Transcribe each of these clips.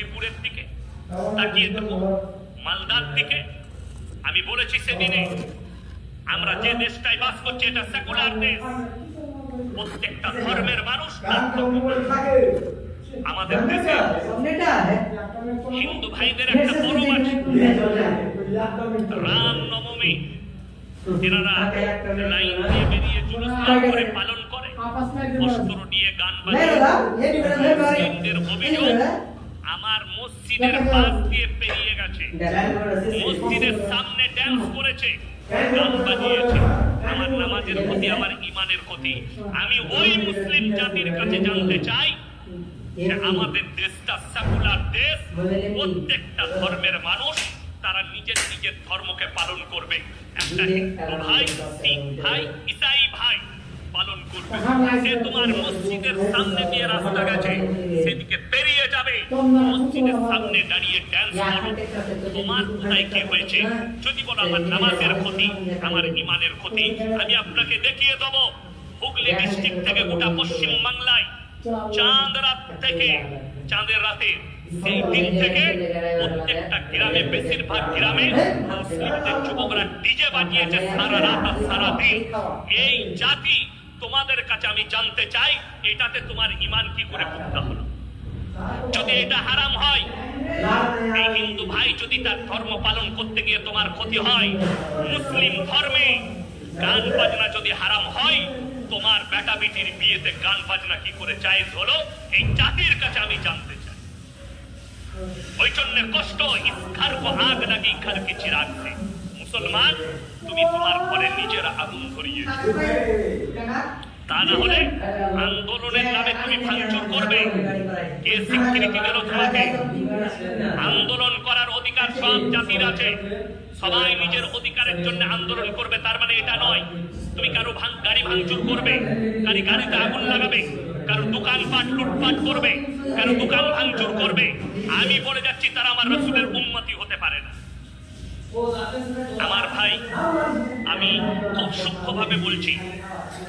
জঙ্গিপুরের দিকে, তাকিয়ে দেখো মালদার দিকে। আমি বলেছি সেদিনে, আমরা যে দেশটায় বাস করছি এটা সেকুলার দেশ, প্রত্যেকটা ধর্মের মানুষ তার ধর্ম করে। আমাদের দেশে হিন্দু ভাইদের একটা পরব আছে, রাম নবমী। এনারা লাইন দিয়ে বেরিয়ে জুলুস করে পালন করে, অস্ত্র নিয়ে গান বাজিয়ে। হিন্দুদের অভিযোগ আমার মসজিদের পাশ দিয়ে পেরিয়ে গেছে, মসজিদের সামনে ড্যান্স করেছে, গান বাজিয়েছে। আমার নামাজের ক্ষতি, আমার ইমানের ক্ষতি। আমি ওই মুসলিম জাতির কাছে জানতে চাই যে আমাদের দেশটা সেকুলার দেশ, প্রত্যেকটা ধর্মের মানুষ তারা নিজের নিজের ধর্মকে পালন করবে। একটা হিন্দু ভাই, শিখ ভাই, ইসাই ভাই পালন করবে। সে তোমার মসজিদের সামনে দিয়ে রাস্তা গেছে, সেদিকে পেরিয়ে যাবে, মসজিদের সামনে দাঁড়িয়ে ড্যান্স করো। তোমার কোথায় কি হয়েছে? যদি বলো আমার নামাজের ক্ষতি, আমার ইমানের ক্ষতি, আমি আপনাকে দেখিয়ে দেব হুগলি ডিস্ট্রিক্ট থেকে গোটা পশ্চিম বাংলায় চাঁদ রাত থেকে, চাঁদের রাতে সেই দিন থেকে প্রত্যেকটা গ্রামে, বেশিরভাগ গ্রামে মুসলিমদের যুবকরা ডিজে বাজিয়েছে সারা রাত আর সারা দিন। এই জাতি তোমাদের কাছে আমি জানতে চাই, এটাতে তোমার ইমান কি করে পুক্তা হলো? যদি এটা হারাম হয়, এই হিন্দু ভাই যদি তার ধর্ম পালন করতে গিয়ে তোমার ক্ষতি হয়, মুসলিম ধর্মে গান বাজনা যদি হারাম হয়, তোমার বেটা বেটির বিয়েতে গান বাজনা কি করে জায়েজ হলো? এই জাতির কাছে আমি জানতে চাই। ওই জন্য কষ্ট, ইসখার কো আগ লাগি ঘর কি চিরাগ সে। মুসলমান, তুমি তোমার ঘরে নিজের আগুন ধরিয়েছো, তা না হলে আন্দোলনের নামে তুমি ভাঙচুর করবে। কে স্বীকৃতি দিল তোমাকে? আন্দোলন করার অধিকার সব জাতির আছে, সবাই নিজের অধিকারের জন্য আন্দোলন করবে, তার মানে এটা নয় তুমি কারো গাড়ি ভাঙচুর করবে, কারো গাড়িতে আগুন লাগাবে, কারো দোকানপাট লুটপাট করবে, কারো দোকান ভাঙচুর করবে। আমি বলে যাচ্ছি তারা আমার রাসূলের উম্মতি হতে পারে না। আমার ভাই, আমি খুব সূক্ষ্মভাবে বলছি,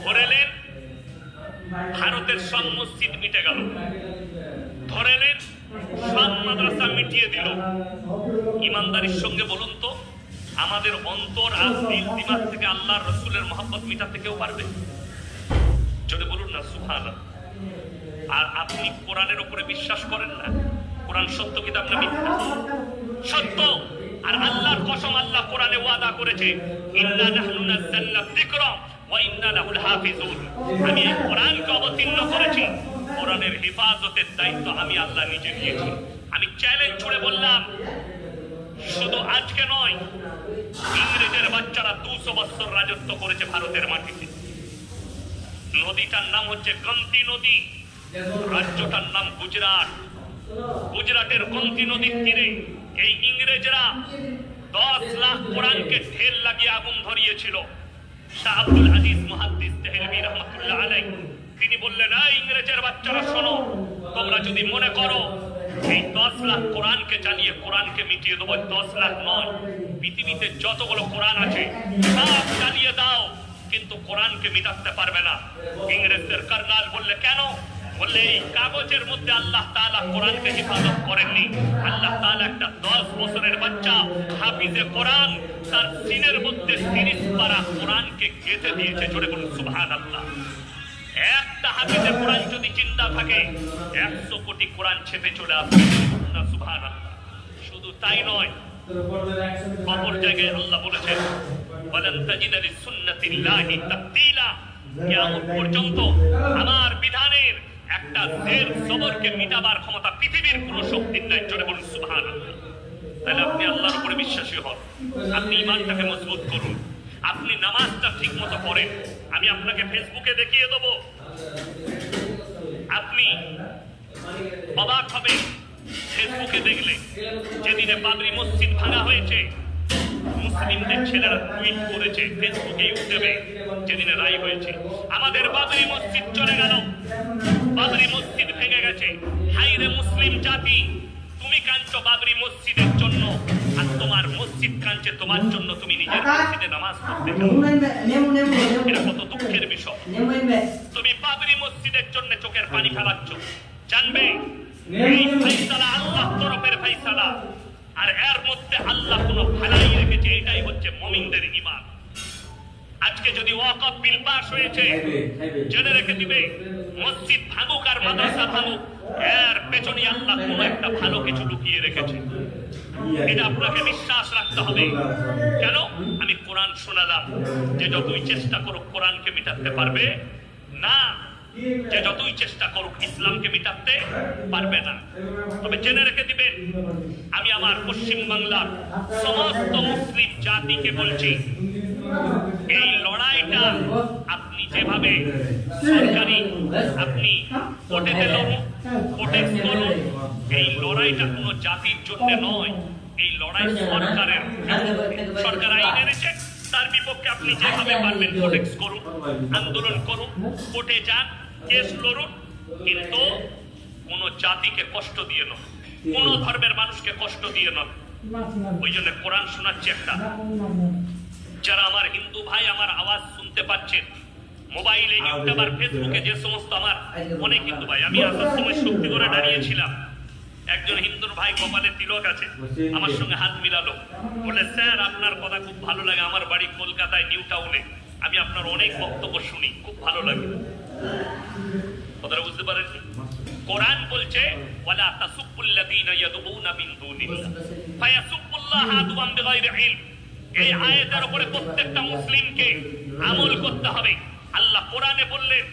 ধরেলেন ভারতের সব মসজিদ মিটে গেল, ধরেলেন সব মাদ্রাসা মিটিয়ে দিল। ইমানদারির সঙ্গে বলুন তো, আমাদের অন্তর আর দিল দিমাগ থেকে আল্লাহর রাসূলের মহব্বত মিটাতে কেউ পারবে? যদি বলুন না সুবহানাল্লাহ। আর আপনি কোরআনের উপরে বিশ্বাস করেন না? কোরআন সত্য কিতাব না মিথ্যা? সত্য। আর আল্লাহর কসম, আল্লাহ কোরআনে ওয়াদা করেছে, ইন্না নাহনু নাযালনা যিকরা ওয়া ইন্না লাহুল হাফিজুন। আমি এই কোরআনকে অবতীর্ণ করেছি, কোরআনের হেফাজতের দায়িত্ব আমি আল্লাহ নিজে নিয়েছি। আমি চ্যালেঞ্জ ছুড়ে বললাম, শুধু আজকে নয়, ইংরেজের বাচ্চারা 200 বছর রাজত্ব করেছে ভারতের মাটিতে। নদীটার নাম হচ্ছে গমতি নদী, রাজ্যটার নাম গুজরাট। গুজরাটের গমতি নদীর তীরে এই ইংরেজরা 10 লাখ কোরআনকে ঢেল লাগিয়ে আগুন ধরিয়েছিল। শাহ আব্দুল আজিজ মুহাদ্দিস দেহলভী রাহমাতুল্লাহ আলাইহি তিনি বললেন, এই ইংরেজের বাচ্চারা শোনো, তোমরা যদি মনে করো এই 10 লাখ কোরআনকে জ্বালিয়ে কোরআনকে মিটিয়ে দেবো, 10 লাখ নয়, পৃথিবীতে যতগুলো কোরআন আছে সব জ্বালিয়ে দাও, কিন্তু কোরআনকে মিটাতে পারবে না। ইংরেজদের কর্নাল বললে, কেন? বললে, এই কাগজের মধ্যে আল্লাহ তাআলা কোরআনকে হেফাজত করেননি। আল্লাহ তাআলা একটা 10 বছরের বাচ্চা হাফিজে কোরআন, তার সিনের মধ্যে 30 পারা কোরআনকে গেঁথে দিয়েছে। জোরে বলুন সুবহানাল্লাহ। একটা হাফিজে কোরআন যদি চিন্তা থাকে, 100 কোটি কোরআন ছেপে চলে আসবে না সুবহানাল্লাহ। শুধু তাই নয়, অপর জায়গায় আল্লাহ বলেছেন, ওয়ালান তাজিদা লিসুন্নাতিল্লাহি তাবদীলা। কিয়ামত পর্যন্ত আমার বিধানের একটা জের জবরকে মিটাবার ক্ষমতা পৃথিবীর কোন শক্তির নাই। জোরে বলুন সুবহানাল্লাহ। তাহলে আপনি আল্লাহর উপরে বিশ্বাসী হন, আপনি ঈমানটাকে মজবুত করুন, আপনি নামাজটা ঠিক মতো পড়েন। আমি আপনাকে ফেসবুকে দেখিয়ে দেব, আপনি অবাক হবেন ফেসবুকে দেখলে। যেদিনে বাবরি মসজিদ ভাঙা হয়েছে, মুসলিমদের ছেলেরা টুইট করেছে ফেসবুকে, ইউটিউবে, যেদিনে রায় হয়েছে, আমাদের বাবরি মসজিদ চলে গেল, বাবরি মসজিদ ভেঙে গেছে। হাইরে মুসলিম জাতি, তুমি কাঁদছো বাবরি মসজিদের জন্য, আর তোমার মসজিদ কাঁদছে তোমার জন্য, তুমি নিজের মসজিদে নামাজ পড়তে চাও। এটা কত দুঃখের বিষয়। তুমি বাবরি মসজিদের জন্য চোখের পানি ফেলাচ্ছ। জানবে এই ফায়সালা আল্লাহ আর এর মধ্যে আল্লাহ কোনো ভালাই রেখেছে, এটাই হচ্ছে মুমিনদের ঈমান। আজকে যদি ওয়াকফ বিল পাস হয়েছে, জেনে রেখে দিবে মসজিদ ভাঙুক আর মাদ্রাসা ভাঙুক, এর পেছনে আল্লাহ কোনো একটা ভালো কিছু লুকিয়ে রেখেছে। এটা আপনাকে বিশ্বাস রাখতে হবে। কেন? আমি কোরআন শোনালাম, যে যতই চেষ্টা করুক কোরআনকে মিটাতে পারবে না, যে যতই চেষ্টা করুক ইসলামকে মিটাতে পারবে না। তবে জেনে রেখে দিবেন, আমি আমার পশ্চিম বাংলার সমস্ত মুসলিম জাতিকে বলছি, এই লড়াইটা আপনি যেভাবে সরকারি আপনি কোর্টেতে লড়ুন, প্রোটেস্ট করুন, এই লড়াইটা কোনো জাতির জন্য নয়, এই লড়াই সরকারের। সরকার আইন এনেছে, তার বিপক্ষে আপনি যেভাবে পারবেন প্রোটেস্ট করুন, আন্দোলন করুন, কোর্টে যান, কেস লড়ুন, কিন্তু কোন জাতিকে কষ্ট দিয়ে নয়, কোন ধর্মের মানুষকে কষ্ট দিয়ে নয়। ওই জন্য কোরআন শোনাচ্ছি একটা, যারা আমার হিন্দু ভাই আমার আওয়াজ শুনতে পাচ্ছেন মোবাইলে, ইউটিউব আর ফেসবুকে, যে সমস্ত আমার অনেক হিন্দু ভাই, আমি আসার সময় শক্তি করে দাঁড়িয়েছিলাম, একজন হিন্দুর ভাই কপালে তিলক আছে, আমার সঙ্গে হাত মিলালো, বলে স্যার আপনার কথা খুব ভালো লাগে, আমার বাড়ি কলকাতায় নিউ টাউনে, আমি আপনার অনেক বক্তব্য শুনি, খুব ভালো লাগে। কথাটা বুঝতে পারেননি? কোরআন বলছে ওয়ালা তাসুবুল্লাযীনা ইয়াদউনা মিন দুনিল্লাহ ফায়াসুবুল্লাহা আদওয়ান বিগাইরি ইলম। এই আয়াতের উপরে প্রত্যেকটা মুসলিমকে আমল করতে হবে। আল্লাহ কোরআনে বললেন,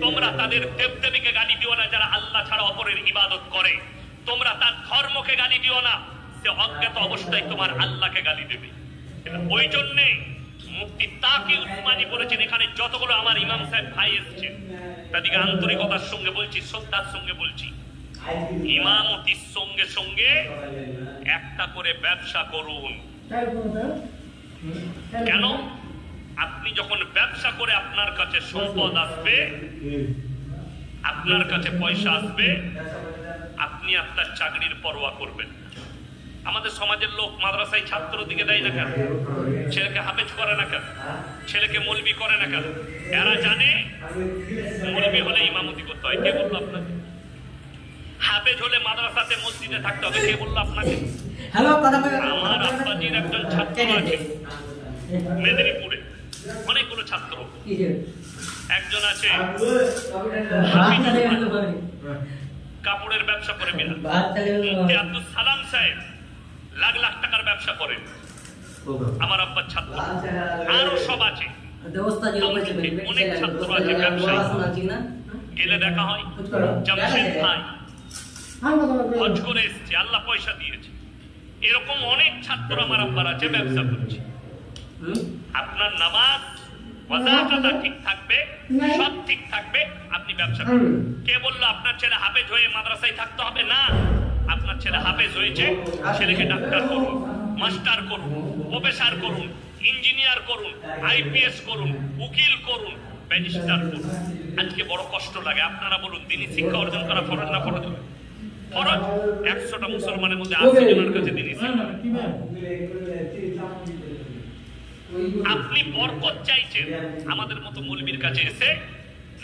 তোমরা তাদের দেবদেবীকে গালি দিও না যারা আল্লাহ ছাড়া অপরের ইবাদত করে, তোমরা তার ধর্মকে গালি দিও না, সে অজ্ঞাত অবস্থায় তোমার আল্লাহকে গালি দেবে। ওই জন্যে মুফতি তাকি উসমানী বলেছেন, এখানে যতগুলো আমার ইমাম সাহেব ভাই এসেছেন তাদেরকে আন্তরিকতার সঙ্গে বলছি, শ্রদ্ধার সঙ্গে বলছি, ইমামতির সঙ্গে সঙ্গে একটা করে ব্যবসা করুন। কেন? আপনি যখন ব্যবসা করে আপনার কাছে সম্পদ আসবে, আপনার কাছে পয়সা আসবে, আপনি আপনার চাকরির পরোয়া করবেন। আমাদের সমাজের লোক মাদ্রাসায় ছাত্র দিকে দেয় না কেন? ছেলেকে হাফেজ করে না কেন? ছেলেকে মৌলবি করে না কেন? এরা জানে মৌলবি হলে ইমামতি করতে হয়। কে বললো আপনাকে? হাফেজ হলে মাদ্রাসাতে মসজিদে থাকতে হবে। কে বললো আপনাকে? আমার আব্বাজির একজন ছাত্র আছে মেদিনীপুরে, অনেকগুলো ছাত্র, একজন আছে কাপড়ের ব্যবসা করে বিনা, মুফতি আব্দুল সালাম সাহেব লাখ লাখ টাকার ব্যবসা করে, আমার আব্বার ছাত্র, আরো সব আছে, অনেক ছাত্র আছে ব্যবসায়ী। গেলে দেখা হয় জামশেদ ভাই হজ করে এসছে, আল্লাহ পয়সা দিয়েছে, এরকম অনেক ছাত্র আমার আব্বার আছে, ব্যবসা করছে। আপনার নামাজ ওয়াজাকাতা ঠিক থাকবে, সব ঠিক থাকবে, আপনি ব্যবসা করুন। কে বললো আপনার ছেলে হাফেজ হয়ে মাদ্রাসায় থাকতে হবে? না, আপনার ছেলে হাফেজ হয়েছে, ছেলেকে ডাক্তার করুন, মাস্টার করুন, প্রফেসর করুন, ইঞ্জিনিয়ার করুন, আইপিএস করুন, উকিল করুন, ব্যারিস্টার করুন। আজকে বড় কষ্ট লাগে। আপনারা বলুন, দিনী শিক্ষা অর্জন করা ফরজ না ফরজ? ফরজ। 100টা মুসলমানের মধ্যে 80 জনের কাছে দিনী শিক্ষা। আপনি বরকত চাইছেন, আমাদের মতো মৌলবীর কাছে এসে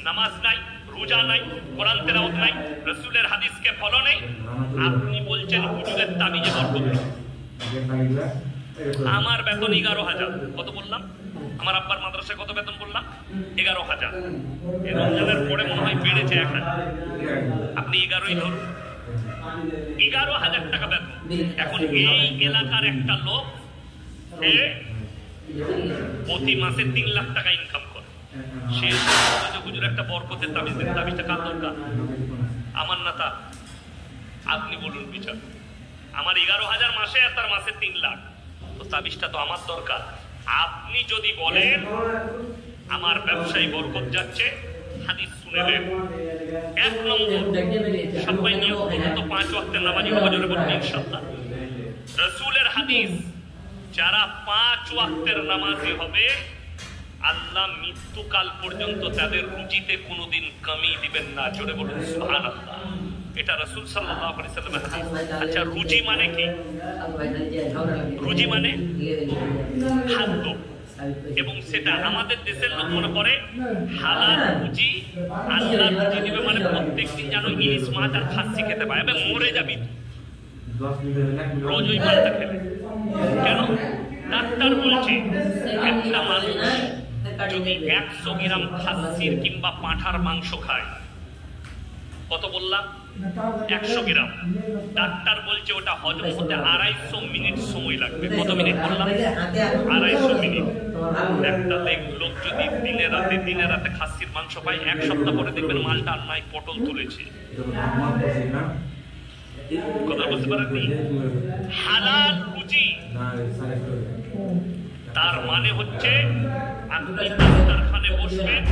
নামাজ নাই, রোজা নাই, কোরআন তেলাওয়াত নাই, রাসূলের হাদিসকে ফলো নেই, আপনি বলছেন হুজুরের তাবিজে বরকত। আমার বেতন 11,000। কত বললাম? আমার আব্বার মাদ্রাসায় কত বেতন বললাম? 11,000। এই রমজানের পরে মনে হয় বেড়েছে 1,000। আপনি 11ই ধরুন, 11,000 টাকা বেতন। এখন এই এলাকার একটা লোক প্রতি মাসে 3 লাখ টাকা ইনকাম করে, সে হুজুর একটা বরকতের তাবিজ দেন। তাবিজটা কার দরকার? আমার না তা? আপনি বলুন বিচার। আমার 11,000 মাসে, আর তার মাসে 3 লাখ, তো তাবিজটা তো আমার দরকার। আপনি যদি বলেন আমার ব্যবসায়ী বরকত যাচ্ছে, হাদিস শুনে নেন। 1 নম্বর, সবাই নিয়ম করুন তো 5 ওয়াক্তের নামাজি হজরে বলুন ইনশাআল্লাহ। রাসূলের হাদিস, যারা 5 ওয়াক্তের নামাজি হবে আল্লাহ মৃত্যুকাল পর্যন্ত তাদের রুজিতে কোনোদিন কমি দিবেন না। জোরে বলুন সুবহানাল্লাহ। এটা রাসূল সাল্লাল্লাহু আলাইহি ওয়াসাল্লামের হাদিস। আচ্ছা, রুজি মানে কি? রুজি মানে খাদ্য, এবং সেটা আমাদের দেশের লোক মনে করে হালাল রুজি, আল্লাহ রুজি দিবে মানে প্রত্যেকদিন যেন ইলিশ মাছ আর খাসি খেতে পায়, এবং মরে যাবি। রোজ ওই মালটা খেলে কেন? ডাক্তার বলছে একটা মানুষ যদি 100 গ্রাম খাসির কিংবা পাঁঠার মাংস খায়, কত বললাম? 100 গ্রাম। ডাক্তার বলছে ওটা হজম হতে 250 মিনিট সময় লাগবে। কত মিনিট বললাম? 250 মিনিট। একটা লোক যদি দিনে রাতে খাসির মাংস পায়, 1 সপ্তাহ পরে দেখবেন মালটা আর নাই, পটল তুলেছে। কথা বলতে পারেননি? হালাল রুজি, তার মানে হচ্ছে আপনি ডাক্তারখানে বসবেন,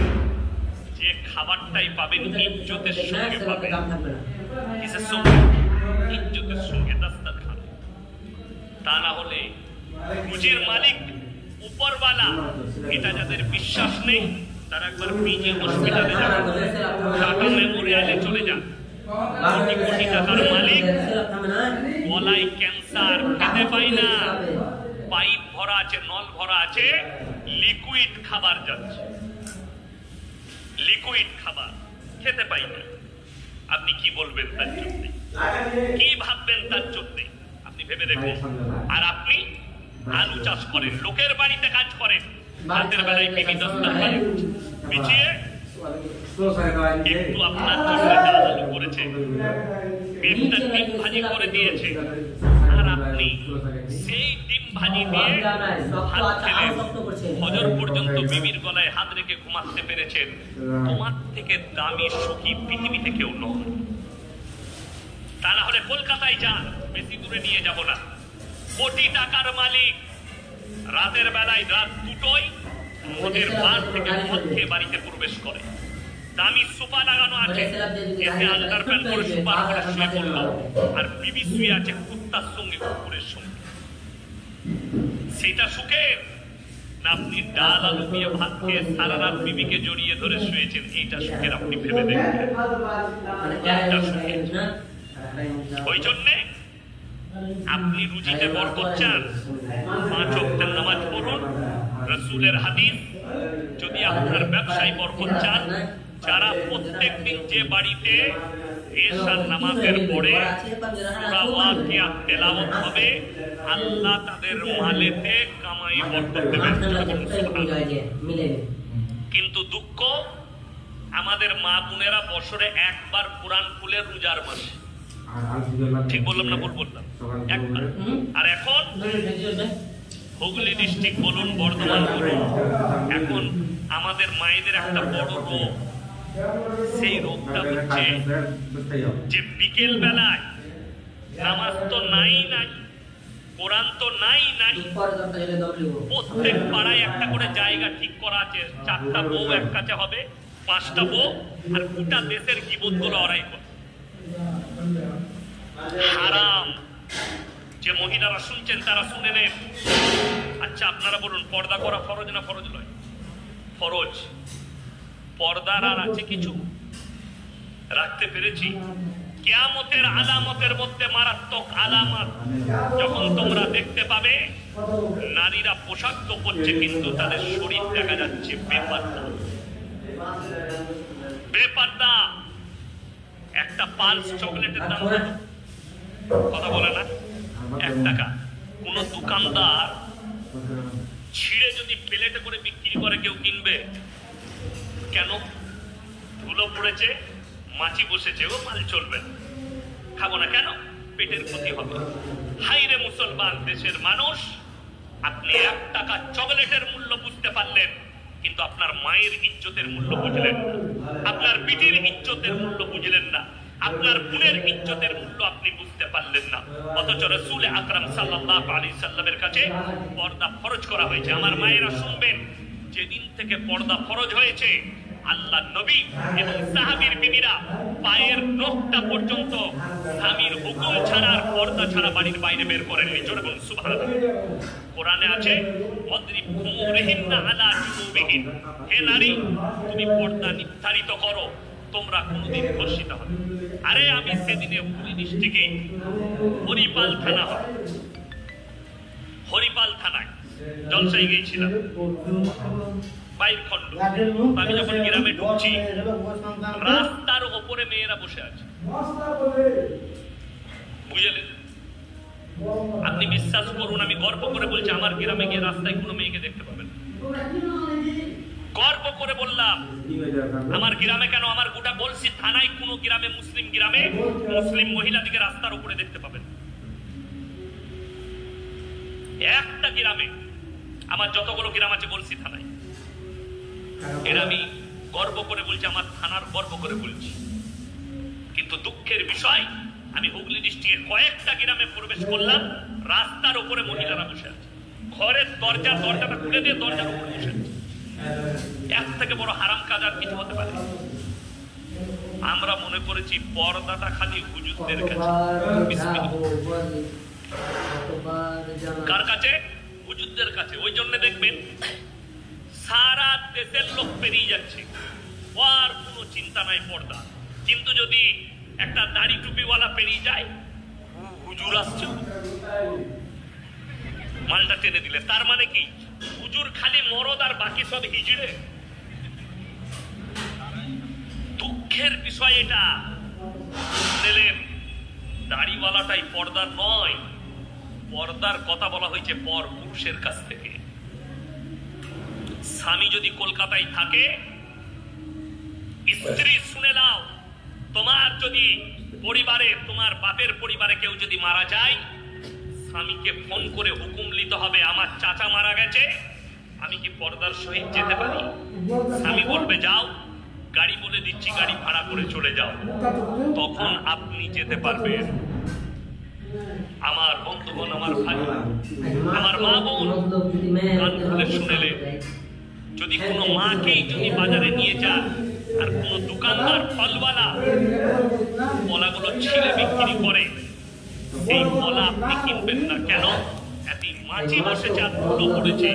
যে খাবারটাই পাবেন ইজ্জতের সঙ্গে পাবেন। কিসের সঙ্গে? ইজ্জতের সঙ্গে ডাক্তারখানে। তা না হলে রুজির মালিক উপরওয়ালা, এটা যাদের বিশ্বাস নেই তারা একবার পিজি হসপিটালে যান, টাটা মেমোরিয়ালে চলে যান। কোটি কোটি টাকার মালিক, গলায় ক্যান্সার, খেতে পাই না, পাইপ ভরা আছে, নল ভরা আছে, লিকুইড খাবার যাচ্ছে, লিকুইড খাবার খেতে পাই না। আপনি কি বলবেন তার জন্য? কি ভাববেন তার জন্য? আপনি ভেবে দেখুন। আর আপনি আলু চাষ করেন, লোকের বাড়িতে কাজ করেন, রাতের বেলায় বিবি দস্তারখানে বিছিয়ে একটু আপনার জন্য ডাল আলু করেছে, পেটটা ডিম ভাজি করে দিয়েছে, আর আপনি সেই ডিম ভাজি দিয়ে ভাত খেলেন, ফজর পর্যন্ত বিবির গলায় হাত রেখে ঘুমাতে পেরেছেন। তোমার থেকে দামি সুখী পৃথিবীতে কেউ নয়। তা না হলে কলকাতায় যান, বেশি দূরে নিয়ে যাব না। কোটি টাকার মালিক রাতের বেলায় রাত 2টোয় মদের বার থেকে মদ খেয়ে বাড়িতে প্রবেশ করে, দামি সোফা লাগানো আছে, এতে আন্ডারপ্যান্ট করে সোফার উপরে শুয়ে পড়ল, আর বিবি শুয়ে আছে কুত্তার সঙ্গে, কুকুরের সঙ্গে। সেটা সুখের না আপনি ডাল আলু দিয়ে ভাত খেয়ে সারা রাত বিবিকে জড়িয়ে ধরে শুয়েছেন? এইটা সুখের? আপনি ভেবে দেখবেন। ওই জন্যে আপনি রুজিতে বরকত চান, 5 ওয়াক্তের নামাজ পড়ুন, রাসূলের হাদিস। যদি আপনার ব্যবসায় বরকত চান, যারা প্রত্যেকদিন যে বাড়িতে এশার নামাজের পরে সূরা ওয়াকিয়া তেলাওয়াত হবে, আল্লাহ তাদের মালেতে কামাই বরকত দেবেন। কিন্তু দুঃখ, আমাদের মা বোনেরা বছরে একবার কোরআন খুলে রোজার মাসে, ঠিক বললাম না? বললাম একবার। আর এখন হুগলি ডিস্ট্রিক্ট বলুন, বর্ধমান বলুন, এখন আমাদের মায়েদের একটা বড় রোগ, সেই রোগটা হচ্ছে যে বিকেল বেলায় নামাজ তো নাই, কোরআন তো নাই, প্রত্যেক পাড়ায় একটা করে জায়গা ঠিক করা আছে, 4টা বউ এক কাছে হবে, 5টা বউ, আর গোটা দেশের গীবতগুলো ওরাই করে। হারাম। যে মহিলারা শুনছেন তারা শুনে নেন। আচ্ছা আপনারা বলুন, পর্দা করা ফরজ না ফরজ নয়? ফরজ। পর্দার আর আছে কিছু? রাখতে পেরেছি? কিয়ামতের আলামতের মধ্যে মারাত্মক আলামত যখন তোমরা দেখতে পাবে, নারীরা পোশাক তো পরছে কিন্তু তাদের শরীর দেখা যাচ্ছে বেপর্দা। বেপর্দা। একটা পালস চকলেটের দাম কথা বলে না, 1 টাকা। কোন দোকানদার ছিঁড়ে যদি প্লেটে করে বিক্রি করে, কেউ কিনবে কেন? ধুলো পড়েছে, মাছি বসেছে, ও মাল চলবে, খাবো না কেন? পেটের ক্ষতি হবে। হাইরে মুসলমান দেশের মানুষ, আপনি 1 টাকা চকলেটের মূল্য বুঝতে পারলেন, কিন্তু আপনার মায়ের ইজ্জতের মূল্য বুঝলেন না, আপনার বিটির ইজ্জতের মূল্য বুঝলেন না, আপনার বোনের ইজ্জতের মূল্য আপনি বুঝতে পারলেন না। অথচ রাসূল আকরাম সাল্লাল্লাহু আলাইহি সাল্লামের কাছে পর্দা ফরজ করা হয়েছে। আমার মায়েরা শুনবেন, যেদিন থেকে পর্দা ফরজ হয়েছে, আল্লাহ নবী এবং সাহাবীর বিবিরা পায়ের নখটা পর্যন্ত স্বামীর হুকুম ছাড়া, পর্দা ছাড়া বাড়ির বাইরে বের করেননি। জোরে বলুন সুবহানাল্লাহ। কোরআনে আছে, ওয়াদরিব খুমুরিহিন্না আলা জুনুবিহিন, হে নারী তুমি পর্দা নির্ধারিত করো, তোমরা কোনদিন ধর্ষিত হবে। আরে আমি সেদিনে হুগলি ডিস্ট্রিক্টে হরিপাল থানা হয়, হরিপাল থানায় জলসায় গিয়েছিলাম, বাইর খন্ড। আমি যখন গ্রামে ঢুকছি, রাস্তার ওপরে মেয়েরা বসে আছে, বুঝলেন? আপনি বিশ্বাস করুন, আমি গর্ব করে বলছি, আমার গ্রামে গিয়ে রাস্তায় কোনো মেয়েকে দেখতে পাবেন। গর্ব করে বললাম, আমার গ্রামে কেন, আমার গোটা বলছি থানায় কোনো গ্রামে, মুসলিম গ্রামে মুসলিম মহিলাদিকে রাস্তার উপরে দেখতে পাবেন। একটা গ্রামে, আমার যতগুলো গ্রাম আছে বলছি থানায়, এর আমি গর্ব করে বলছি, আমার থানার গর্ব করে বলছি। কিন্তু দুঃখের বিষয়, আমি হুগলি ডিস্ট্রিক্টের কয়েকটা গ্রামে প্রবেশ করলাম, রাস্তার উপরে মহিলারা বসে আছে, ঘরের দরজাটা খুলে দিয়ে দরজার উপরে বসে আছে। এর থেকে বড় হারাম কাজ আর কিছু হতে পারে? আমরা মনে করেছি পর্দাটা খালি হুজুরদের কাছে। কার কাছে? হুজুরদের কাছে। ওই জন্য দেখবেন সারা দেশের লোক পেরিয়ে যাচ্ছে, আর কোনো চিন্তা নাই পর্দা। কিন্তু যদি একটা দাড়ি টুপিওয়ালা পেরিয়ে যায়, হুজুর আসছে, মালটা টেনে দিলে, তার মানে কি হুজুর খালি মরদ আর বাকি সব হিজড়ে। দুঃখের বিষয় এটা। দিলেন দাড়িওয়ালাটাই পর্দার নয়, পর্দার কথা বলা হয়েছে পর পুরুষের কাছ থেকে। স্বামী যদি কলকাতায় থাকে, স্ত্রী শুনে নাও, তোমার যদি পরিবারে, তোমার বাপের পরিবারে কেউ যদি মারা যায়, স্বামীকে ফোন করে হুকুম নিতে হবে, আমার চাচা মারা গেছে, আমি কি পর্দার সহিত যেতে পারি? স্বামী বলবে যাও, গাড়ি বলে দিচ্ছি, গাড়ি ভাড়া করে চলে যাও, তখন আপনি যেতে পারবেন। আমার বন্ধুগণ, আমার ভাই, আমার মা বোন, গান খুলে শুনেলে, যদি কোনো মাকেই যদি বাজারে নিয়ে যান, আর কোন দোকানদার ফলওয়ালা কলাগুলো ছিলে বিক্রি করে, এই কলা আপনি কিনবেন না। কেন? এত মাছি বসেছে আর ধুলো পড়েছে।